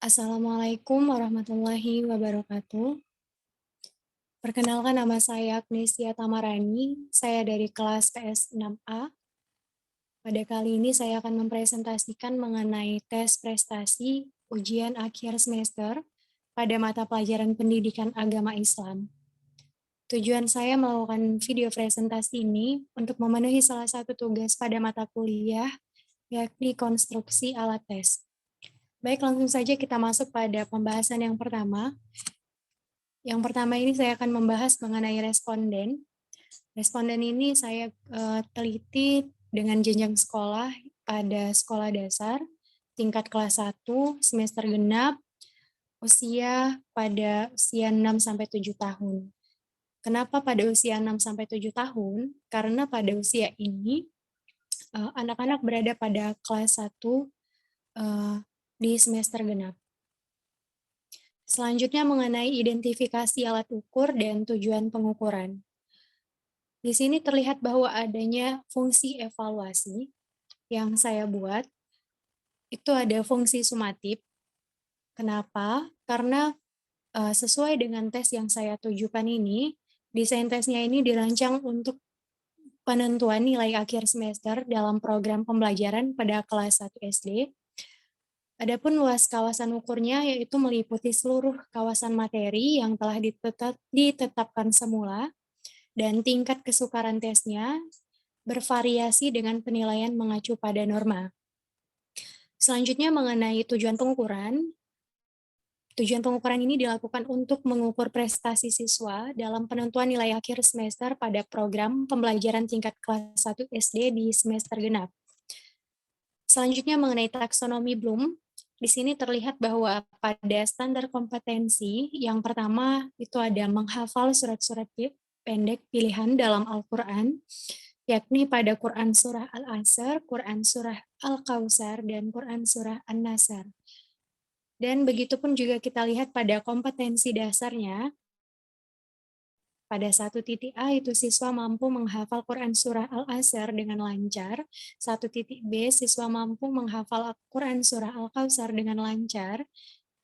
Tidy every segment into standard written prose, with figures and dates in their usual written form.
Assalamualaikum warahmatullahi wabarakatuh. Perkenalkan nama saya Agnesia Tamarani, saya dari kelas PS 6A. Pada kali ini saya akan mempresentasikan mengenai tes prestasi ujian akhir semester pada mata pelajaran pendidikan agama Islam. Tujuan saya melakukan video presentasi ini untuk memenuhi salah satu tugas pada mata kuliah, yakni konstruksi alat tes. Baik, langsung saja kita masuk pada pembahasan yang pertama. Yang pertama ini saya akan membahas mengenai responden. Responden ini saya teliti dengan jenjang sekolah pada sekolah dasar, tingkat kelas 1, semester genap, usia pada usia 6-7 tahun. Kenapa pada usia 6-7 tahun? Karena pada usia ini anak-anak berada pada kelas 1 di semester genap. Selanjutnya mengenai identifikasi alat ukur dan tujuan pengukuran. Di sini terlihat bahwa adanya fungsi evaluasi yang saya buat, itu ada fungsi sumatif. Kenapa? Karena sesuai dengan tes yang saya tujukan ini, desain tesnya ini dirancang untuk penentuan nilai akhir semester dalam program pembelajaran pada kelas 1 SD. Adapun luas kawasan ukurnya yaitu meliputi seluruh kawasan materi yang telah ditetapkan semula, dan tingkat kesukaran tesnya bervariasi dengan penilaian mengacu pada norma. Selanjutnya mengenai tujuan pengukuran. Tujuan pengukuran ini dilakukan untuk mengukur prestasi siswa dalam penentuan nilai akhir semester pada program pembelajaran tingkat kelas 1 SD di semester genap. Selanjutnya mengenai taksonomi Bloom. Di sini terlihat bahwa pada standar kompetensi yang pertama itu ada menghafal surat-surat pendek pilihan dalam Al-Quran, yakni pada Quran Surah Al-Asr, Quran Surah Al-Kautsar, dan Quran Surah An-Nasr. Dan begitu pun juga kita lihat pada kompetensi dasarnya, pada 1.A itu siswa mampu menghafal Quran Surah Al-Asr dengan lancar, 1.B siswa mampu menghafal Quran Surah Al-Kautsar dengan lancar,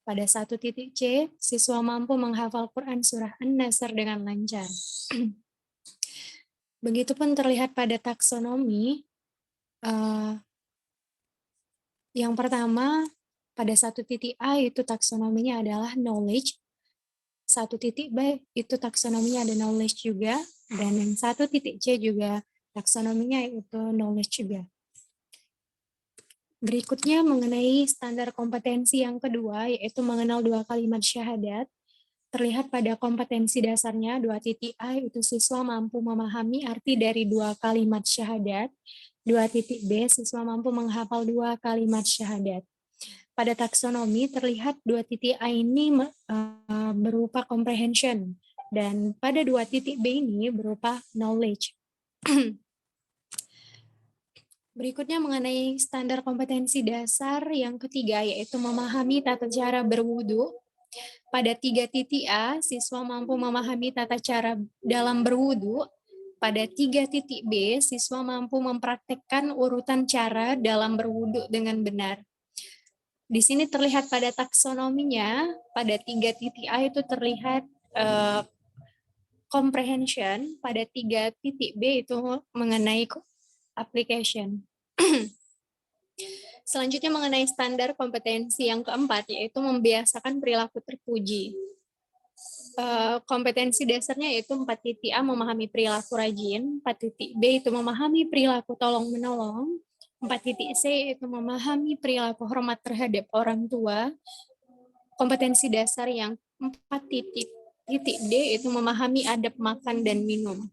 pada 1.C siswa mampu menghafal Quran Surah An-Nasr dengan lancar. Begitupun terlihat pada taksonomi, yang pertama pada 1.A itu taksonominya adalah knowledge, 1.B itu taksonominya ada knowledge juga, dan yang 1.C juga taksonominya itu knowledge juga. Berikutnya mengenai standar kompetensi yang kedua, yaitu mengenal 2 kalimat syahadat. Terlihat pada kompetensi dasarnya 2.A itu siswa mampu memahami arti dari 2 kalimat syahadat. 2.B siswa mampu menghafal 2 kalimat syahadat. Pada taksonomi terlihat 2.A ini berupa comprehension, dan pada 2.B ini berupa knowledge. Berikutnya mengenai standar kompetensi dasar yang ketiga, yaitu memahami tata cara berwudu. Pada 3.A, siswa mampu memahami tata cara dalam berwudu. Pada 3.B, siswa mampu mempraktekkan urutan cara dalam berwudu dengan benar. Di sini terlihat pada taksonominya, pada 3.A itu terlihat comprehension, pada 3.B itu mengenai application. Selanjutnya mengenai standar kompetensi yang keempat, yaitu membiasakan perilaku terpuji. Kompetensi dasarnya yaitu 4.A memahami perilaku rajin, 4.B itu memahami perilaku tolong-menolong, 4.C itu memahami perilaku hormat terhadap orang tua. Kompetensi dasar yang 4.D itu memahami adab makan dan minum.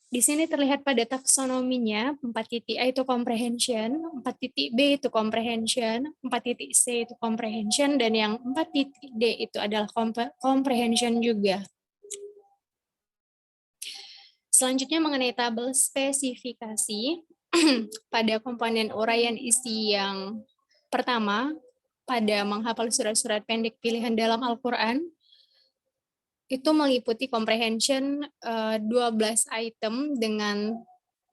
Di sini terlihat pada taksonominya, 4.A itu comprehension, 4.B itu comprehension, 4.C itu comprehension, dan yang 4.D itu adalah comprehension juga. Selanjutnya mengenai tabel spesifikasi, pada komponen uraian isi yang pertama, pada menghafal surat-surat pendek pilihan dalam Al-Quran, itu meliputi comprehension 12 item dengan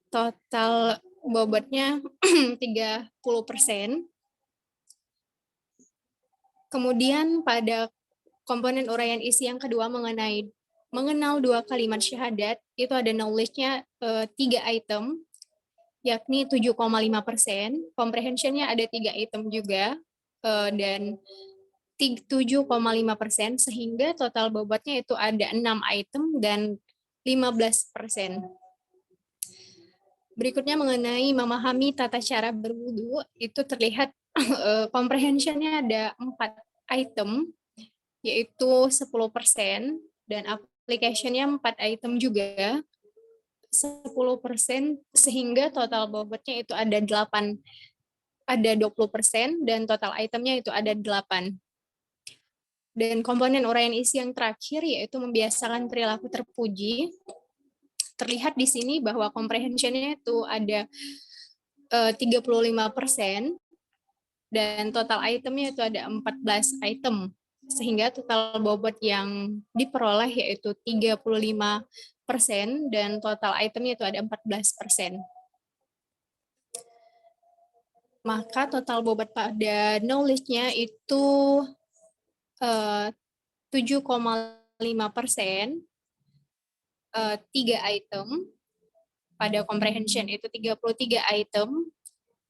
total bobotnya 30%. Kemudian pada komponen uraian isi yang kedua mengenal dua kalimat syahadat, itu ada knowledge-nya 3 item, yakni 7,5%, comprehension-nya ada 3 item juga, dan 7,5%, sehingga total bobotnya itu ada 6 item dan 15%. Berikutnya mengenai memahami tata cara berwudu, itu terlihat comprehension-nya ada 4 item, yaitu 10%, dan application-nya 4 item juga, 10%, sehingga total bobotnya itu ada 20%, dan total itemnya itu ada 8. Dan komponen uraian isi yang terakhir yaitu membiasakan perilaku terpuji. Terlihat di sini bahwa comprehension-nya itu ada 35%, dan total itemnya itu ada 14 item, sehingga total bobot yang diperoleh yaitu 35%, dan total itemnya itu ada 14%. Maka total bobot pada knowledge-nya itu 7,5%, 3 item, pada comprehension itu 33 item,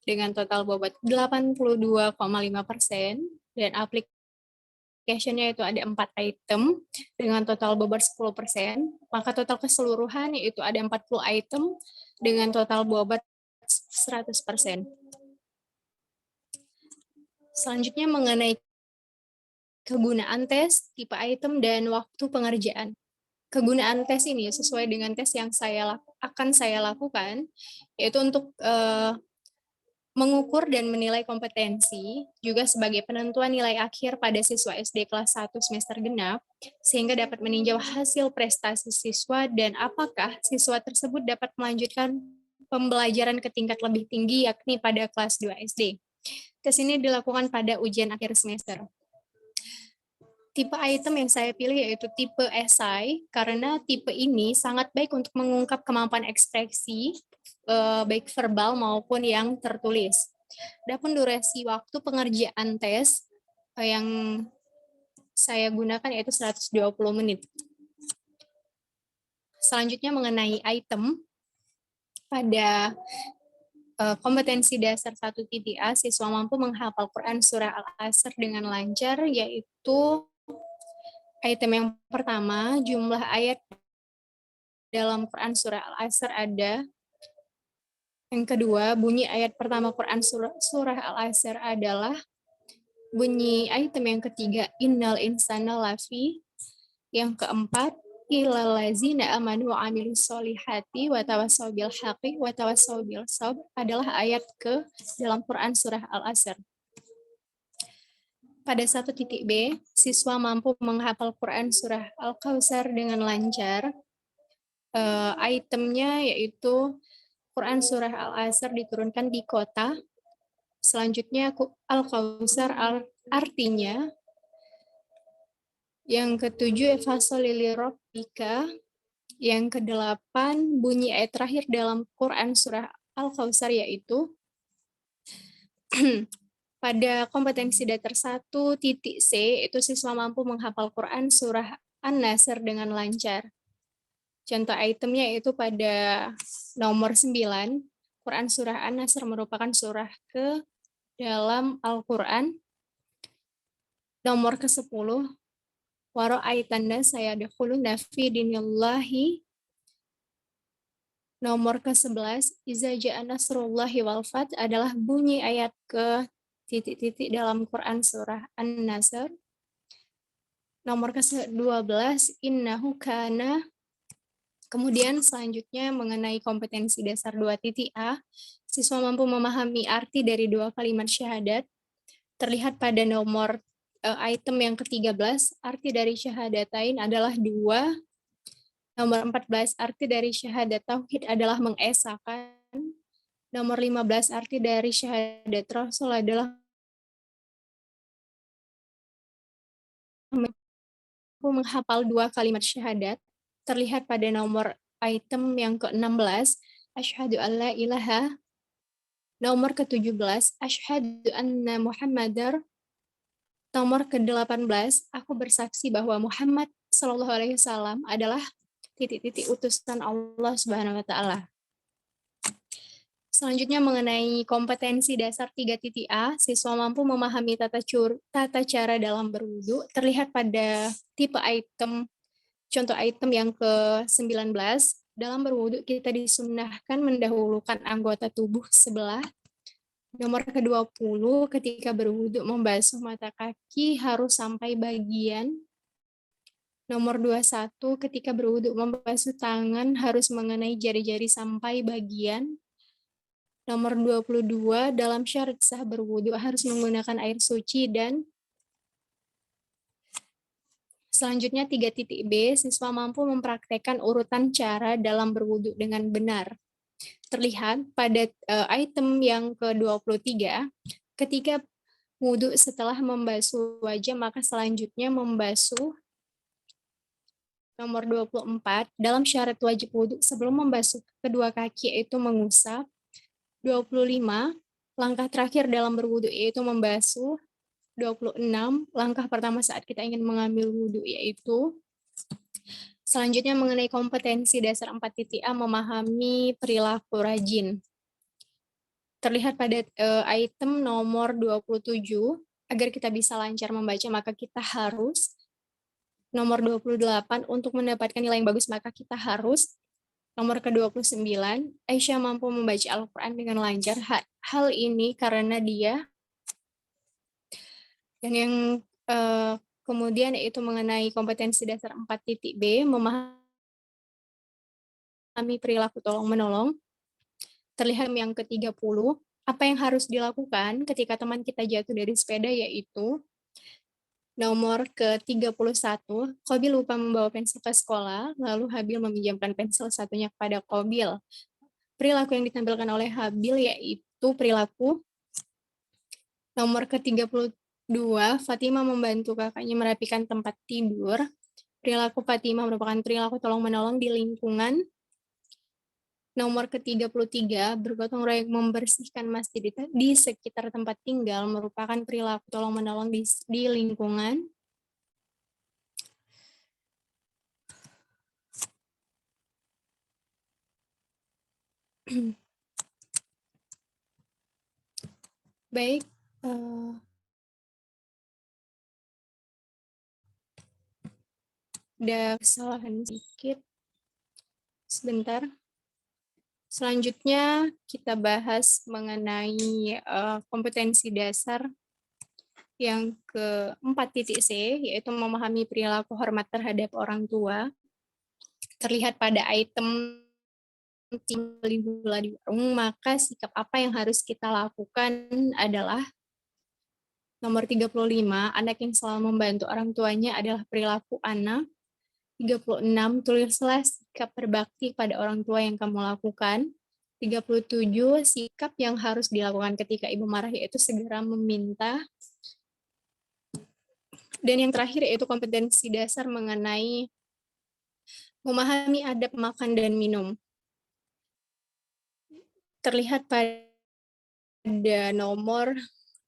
dengan total bobot 82,5%, dan application-nya itu ada 4 item, dengan total bobot 10%, maka total keseluruhan itu ada 40 item, dengan total bobot 100%. Selanjutnya mengenai kegunaan tes, tipe item, dan waktu pengerjaan. Kegunaan tes ini sesuai dengan tes yang akan saya lakukan, yaitu untuk mengukur dan menilai kompetensi, juga sebagai penentuan nilai akhir pada siswa SD kelas 1 semester genap, sehingga dapat meninjau hasil prestasi siswa dan apakah siswa tersebut dapat melanjutkan pembelajaran ke tingkat lebih tinggi, yakni pada kelas 2 SD. Tes ini dilakukan pada ujian akhir semester. Tipe item yang saya pilih yaitu tipe esai, karena tipe ini sangat baik untuk mengungkap kemampuan ekspresi, baik verbal maupun yang tertulis. Adapun durasi waktu pengerjaan tes yang saya gunakan yaitu 120 menit. Selanjutnya mengenai item, pada kompetensi dasar 1.A, siswa mampu menghafal Quran Surah Al-Asr dengan lancar, yaitu item yang pertama, jumlah ayat dalam Quran Surah Al-Asr ada. Yang kedua, bunyi ayat pertama Quran Surah Al-Asr adalah. Bunyi item yang ketiga, innal insana lafi. Yang keempat, illal ladzina amanu wa amilus solihati wa tawassaw bil haqqi wa tawassaw bil sabr adalah ayat ke dalam Quran Surah Al-Asr. Pada 1.B, siswa mampu menghafal Quran Surah Al-Kautsar dengan lancar. Itemnya yaitu Quran Surah Al-Asr diturunkan di kota. Selanjutnya Al-Kautsar artinya. Yang ketujuh, fasolili rabbika. Yang kedelapan, bunyi ayat terakhir dalam Quran Surah Al-Kautsar yaitu pada kompetensi dasar 1.C, itu siswa mampu menghafal Quran Surah An-Nasr dengan lancar. Contoh itemnya itu pada nomor 9, Quran Surah An-Nasr merupakan surah ke dalam Al-Quran. Nomor ke-10, wara'aitan nas sayadkhuluna fi dinillahi. Nomor ke-11, iza ja'a nasrullahi wal fath adalah bunyi ayat ke titik-titik dalam Quran Surah An-Nasr. Nomor ke-12, innahu kana. Kemudian selanjutnya mengenai kompetensi dasar 2.A, siswa mampu memahami arti dari dua kalimat syahadat. Terlihat pada nomor item yang ke-13, arti dari syahadatain adalah 2. Nomor 14, arti dari syahadat tauhid adalah mengesakan. Nomor 15, arti dari syahadat rasul adalah menghafal dua kalimat syahadat. Terlihat pada nomor item yang ke-16, asyhadu an la ilaha. Nomor ke-17, asyhadu anna muhammadar. Nomor ke-18, aku bersaksi bahwa Muhammad Shallallahu Alaihi Wasallam adalah titik-titik utusan Allah Subhanahu Wa Taala. Selanjutnya mengenai kompetensi dasar 3.A, siswa mampu memahami tata cara dalam berwudu terlihat pada tipe item, contoh item yang ke-19. Dalam berwudu kita disunnahkan mendahulukan anggota tubuh sebelah. Nomor ke-20, ketika berwudu membasuh mata kaki harus sampai bagian. Nomor 21, ketika berwudu membasuh tangan harus mengenai jari-jari sampai bagian. Nomor 22, dalam syarat sah berwudu harus menggunakan air suci. Dan selanjutnya 3.B, siswa mampu mempraktekkan urutan cara dalam berwudu dengan benar. Terlihat pada item yang ke-23, ketika wudu setelah membasuh wajah, maka selanjutnya membasuh. Nomor 24, dalam syarat wajib wudu sebelum membasuh kedua kaki yaitu mengusap. 25, langkah terakhir dalam berwudu yaitu membasuh. 26, langkah pertama saat kita ingin mengambil wudu yaitu. Selanjutnya mengenai kompetensi dasar 4.A, memahami perilaku rajin. Terlihat pada item nomor 27, agar kita bisa lancar membaca maka kita harus. Nomor 28, untuk mendapatkan nilai yang bagus maka kita harus. Nomor ke-29, Aisyah mampu membaca Al-Quran dengan lancar. Hal ini karena dia. Dan yang kemudian yaitu mengenai kompetensi dasar 4.B, memahami perilaku tolong-menolong. Terlihat yang ke-30, apa yang harus dilakukan ketika teman kita jatuh dari sepeda yaitu. Nomor ke-31, Qabil lupa membawa pensil ke sekolah, lalu Habil meminjamkan pensil satunya kepada Qabil. Perilaku yang ditampilkan oleh Habil yaitu perilaku. Nomor ke-32, Fatimah membantu kakaknya merapikan tempat tidur. Perilaku Fatimah merupakan perilaku tolong-menolong di lingkungan. Nomor ke-33, bergotong royong membersihkan masjid di sekitar tempat tinggal merupakan perilaku tolong-menolong di lingkungan. Baik, ada kesalahan sedikit. Sebentar. Selanjutnya kita bahas mengenai kompetensi dasar yang ke-4.C, yaitu memahami perilaku hormat terhadap orang tua. Terlihat pada item beli gula di warung, maka sikap apa yang harus kita lakukan adalah. Nomor 35, anak yang selalu membantu orang tuanya adalah perilaku anak. 36, tulislah sikap berbakti pada orang tua yang kamu lakukan. 37, sikap yang harus dilakukan ketika ibu marah yaitu segera meminta. Dan yang terakhir yaitu kompetensi dasar mengenai memahami adab makan dan minum. Terlihat pada nomor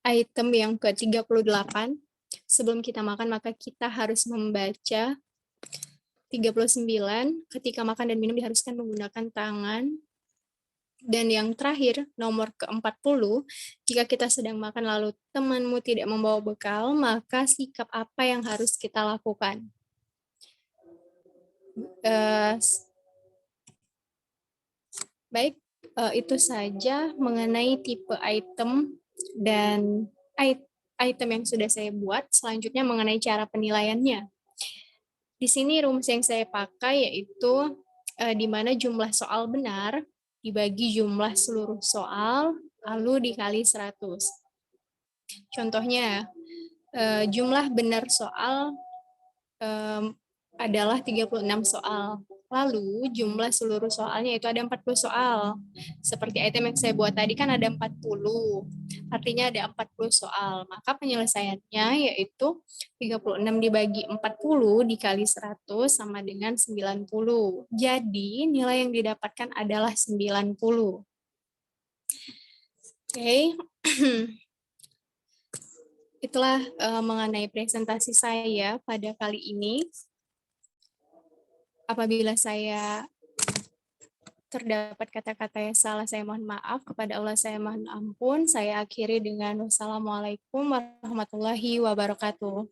item yang ke-38, sebelum kita makan maka kita harus membaca. 39, ketika makan dan minum diharuskan menggunakan tangan. Dan yang terakhir, nomor ke-40, jika kita sedang makan lalu temanmu tidak membawa bekal, maka sikap apa yang harus kita lakukan? Baik, itu saja mengenai tipe item dan item yang sudah saya buat. Selanjutnya mengenai cara penilaiannya. Di sini rumus yang saya pakai yaitu di mana jumlah soal benar dibagi jumlah seluruh soal, lalu dikali 100. Contohnya, jumlah benar soal adalah 36 soal. Lalu jumlah seluruh soalnya itu ada 40 soal. Seperti item yang saya buat tadi kan ada 40. Artinya ada 40 soal. Maka penyelesaiannya yaitu 36 dibagi 40 dikali 100 sama dengan 90. Jadi nilai yang didapatkan adalah 90. Oke. Itulah mengenai presentasi saya pada kali ini. Apabila saya terdapat kata-kata yang salah, saya mohon maaf. Kepada Allah saya mohon ampun. Saya akhiri dengan wassalamualaikum warahmatullahi wabarakatuh.